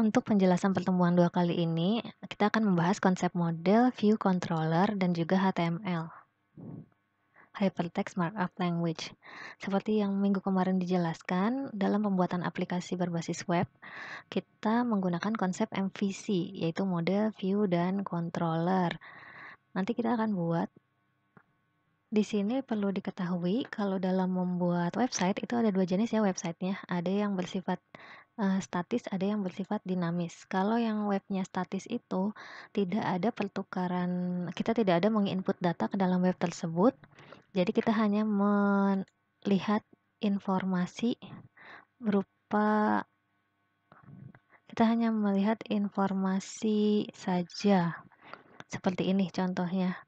Untuk penjelasan pertemuan dua kali ini, kita akan membahas konsep model, view controller, dan juga HTML. Hypertext Markup Language. Seperti yang minggu kemarin dijelaskan, dalam pembuatan aplikasi berbasis web, kita menggunakan konsep MVC, yaitu model, view, dan controller. Nanti kita akan buat. Di sini perlu diketahui kalau dalam membuat website itu ada dua jenis ya websitenya. Ada yang bersifat statis, ada yang bersifat dinamis. Kalau yang webnya statis itu tidak ada pertukaran, kita tidak ada menginput data ke dalam web tersebut. Jadi kita hanya melihat informasi berupa kita hanya melihat informasi saja. Seperti ini contohnya.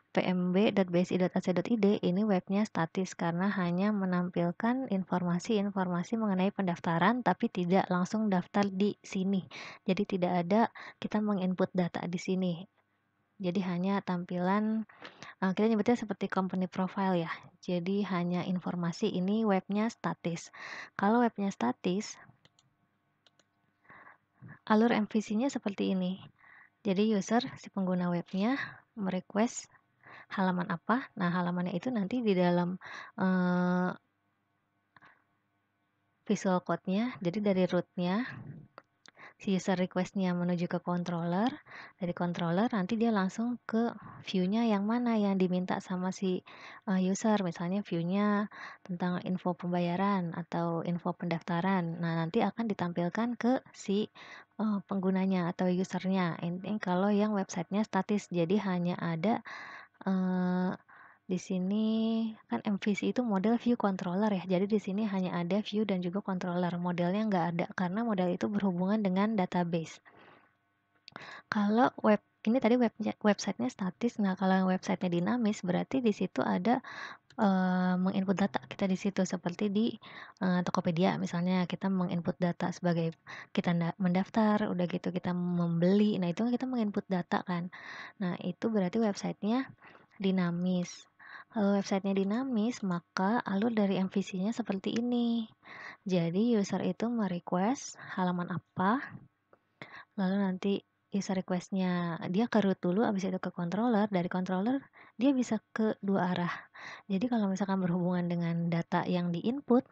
pmb.bsi.ac.id ini webnya statis karena hanya menampilkan informasi-informasi mengenai pendaftaran tapi tidak langsung daftar di sini. Jadi tidak ada kita menginput data di sini. Jadi hanya tampilan kita nyebutnya seperti company profile ya. Jadi hanya informasi ini webnya statis. Kalau webnya statis, alur MVC-nya seperti ini. Jadi user si pengguna webnya merequest halaman apa. Nah, halamannya itu nanti di dalam visual code-nya, jadi dari root-nya, si user request-nya menuju ke controller, dari controller nanti dia langsung ke view-nya yang mana yang diminta sama si user, misalnya view-nya tentang info pembayaran atau info pendaftaran. Nah, nanti akan ditampilkan ke si penggunanya atau usernya. Ini kalau yang websitenya statis, jadi hanya ada di sini kan MVC itu model view controller ya. Jadi di sini hanya ada view dan juga controller. Modelnya nggak ada karena model itu berhubungan dengan database. Kalau ini tadi websitenya statis. Nah, kalau yang websitenya dinamis berarti di situ ada menginput data kita di situ seperti di Tokopedia misalnya kita menginput data sebagai kita mendaftar, udah gitu kita membeli. Nah, itu kita menginput data kan. Nah, itu berarti websitenya dinamis. Kalau websitenya dinamis, maka alur dari MVC-nya seperti ini. Jadi user itu merequest halaman apa, lalu nanti user request-nya dia ke root dulu, habis itu ke controller. Dari controller dia bisa ke dua arah. Jadi kalau misalkan berhubungan dengan data yang diinput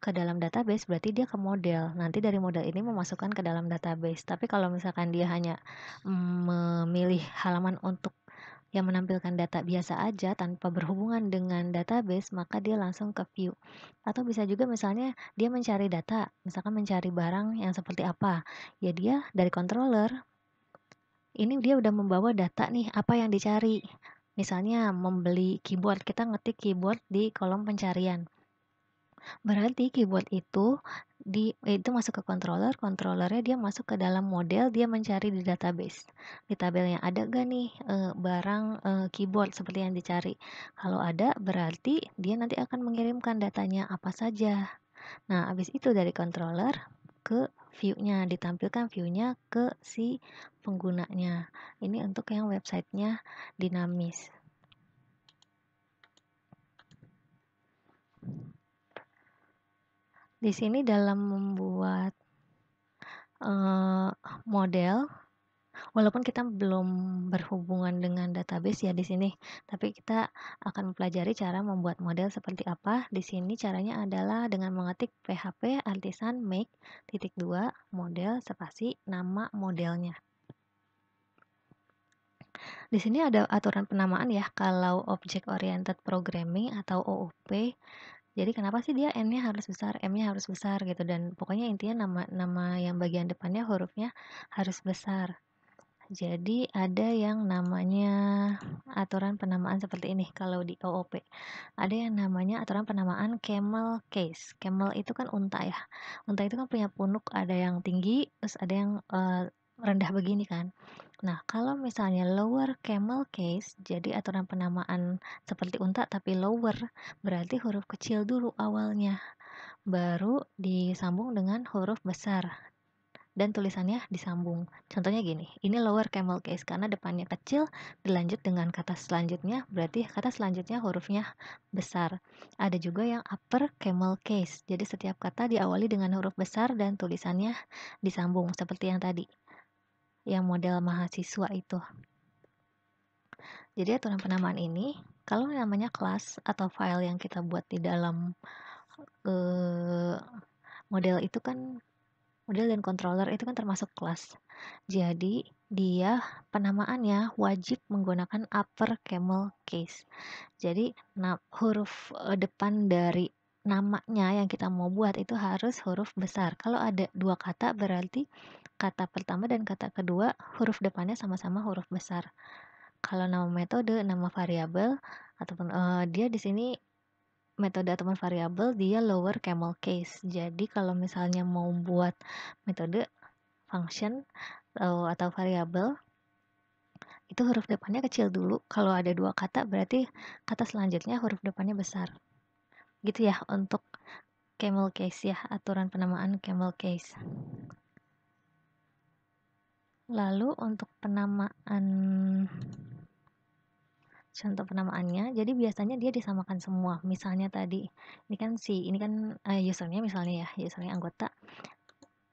ke dalam database, berarti dia ke model. Nanti dari model ini memasukkan ke dalam database. Tapi kalau misalkan dia hanya memilih halaman untuk yang menampilkan data biasa aja tanpa berhubungan dengan database, maka dia langsung ke view. Atau bisa juga misalnya dia mencari data, misalkan mencari barang yang seperti apa. Ya dia dari controller, ini dia udah membawa data nih, apa yang dicari. Misalnya membeli keyboard, kita ngetik keyboard di kolom pencarian. Berarti keyboard itu masuk ke controller, controllernya dia masuk ke dalam model, dia mencari di database. Di tabelnya ada gak nih barang keyboard seperti yang dicari. Kalau ada berarti dia nanti akan mengirimkan datanya apa saja. Nah, habis itu dari controller ke view-nya, ditampilkan view-nya ke si penggunanya. Ini untuk yang websitenya dinamis. Di sini dalam membuat model, walaupun kita belum berhubungan dengan database ya di sini, tapi kita akan mempelajari cara membuat model seperti apa. Di sini caranya adalah dengan mengetik php artisan make .2 model spasi nama modelnya. Di sini ada aturan penamaan ya kalau object oriented programming atau OOP. Jadi kenapa sih dia N-nya harus besar, M-nya harus besar gitu, dan pokoknya intinya nama yang bagian depannya hurufnya harus besar. Jadi ada yang namanya aturan penamaan seperti ini kalau di OOP. Ada yang namanya aturan penamaan camel case. Camel itu kan unta ya. Unta itu kan punya punuk, ada yang tinggi, terus ada yang rendah begini kan. Nah, kalau misalnya lower camel case, jadi aturan penamaan seperti unta tapi lower, berarti huruf kecil dulu awalnya, baru disambung dengan huruf besar. dan tulisannya disambung. Contohnya gini, ini lower camel case karena depannya kecil, dilanjut dengan kata selanjutnya, berarti kata selanjutnya hurufnya besar. Ada juga yang upper camel case, jadi setiap kata diawali dengan huruf besar dan tulisannya disambung, seperti yang tadi, yang model mahasiswa itu. Jadi aturan penamaan ini, kalau namanya kelas atau file yang kita buat di dalam model itu kan, model dan controller itu kan termasuk kelas. Jadi dia penamaannya wajib menggunakan upper camel case. Jadi huruf depan dari namanya yang kita mau buat itu harus huruf besar. Kalau ada dua kata berarti kata pertama dan kata kedua huruf depannya sama-sama huruf besar. Kalau nama metode, nama variabel ataupun dia di sini metode ataupun variabel dia lower camel case. Jadi kalau misalnya mau buat metode, function atau variabel itu huruf depannya kecil dulu. Kalau ada dua kata berarti kata selanjutnya huruf depannya besar. Gitu ya untuk camel case ya, aturan penamaan camel case. Lalu untuk penamaan, contoh penamaannya, jadi biasanya dia disamakan semua. Misalnya tadi, ini kan usernya misalnya ya, usernya anggota.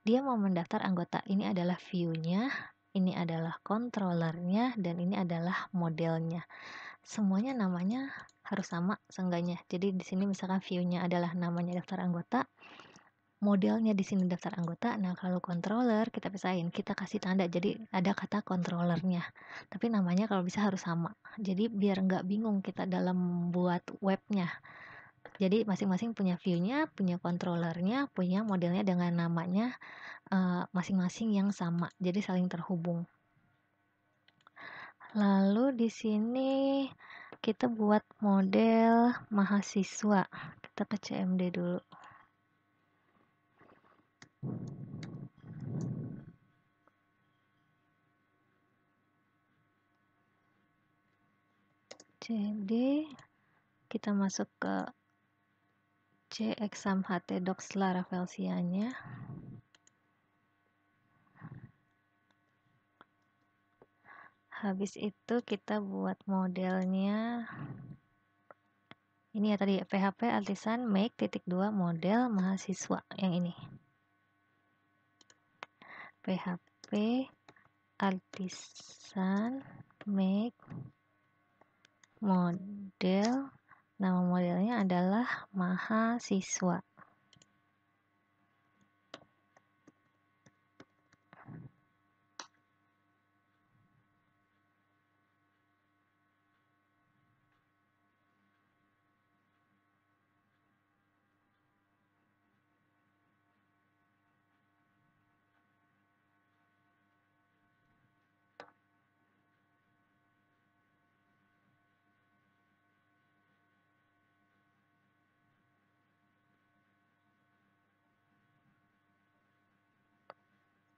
Dia mau mendaftar anggota, ini adalah view-nya, ini adalah controllernya, dan ini adalah modelnya. Semuanya namanya harus sama seenggaknya. Jadi di sini misalkan view-nya adalah namanya daftar anggota, modelnya di sini daftar anggota. Nah, kalau controller kita pisahin, kita kasih tanda jadi ada kata controllernya. Tapi namanya kalau bisa harus sama. Jadi biar nggak bingung kita dalam buat webnya. Jadi masing-masing punya view-nya, punya controllernya, punya modelnya dengan namanya masing-masing yang sama. Jadi saling terhubung. Lalu di sini kita buat model mahasiswa. Kita ke CMD dulu. Jadi kita masuk ke exam HT docs Laravelsia-nya. Habis itu kita buat modelnya. Ini ya tadi PHP artisan make .2 model mahasiswa yang ini. PHP artisan make model, nama modelnya adalah mahasiswa.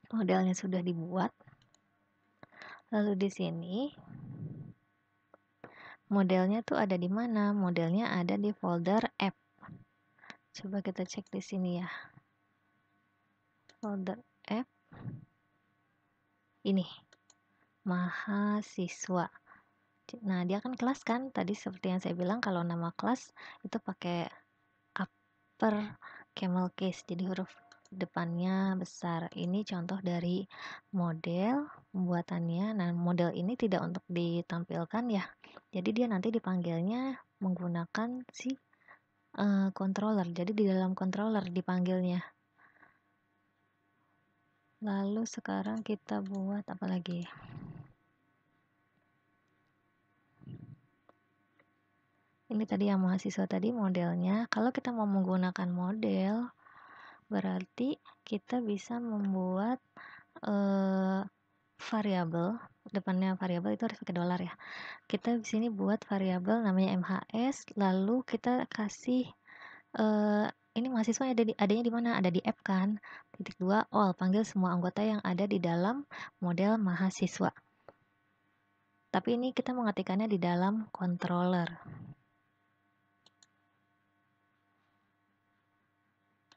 Modelnya sudah dibuat. Lalu di sini modelnya tuh ada di mana? Modelnya ada di folder app. Coba kita cek di sini ya. Folder app. Ini. Mahasiswa. Nah, dia kan kelas kan? Tadi seperti yang saya bilang kalau nama kelas itu pakai upper camel case. Jadi huruf depannya besar. Ini contoh dari model pembuatannya. Nah, model ini tidak untuk ditampilkan ya. Jadi dia nanti dipanggilnya menggunakan si controller. Jadi di dalam controller dipanggilnya. Lalu sekarang kita buat apa lagi? Ini tadi yang mahasiswa tadi modelnya. Kalau kita mau menggunakan model, berarti kita bisa membuat variabel. Depannya variabel itu harus pakai dolar ya. Kita di sini buat variabel namanya MHS, lalu kita kasih ini mahasiswa adanya di mana? Ada di app kan? .2 all, panggil semua anggota yang ada di dalam model mahasiswa. Tapi ini kita mengetikkannya di dalam controller.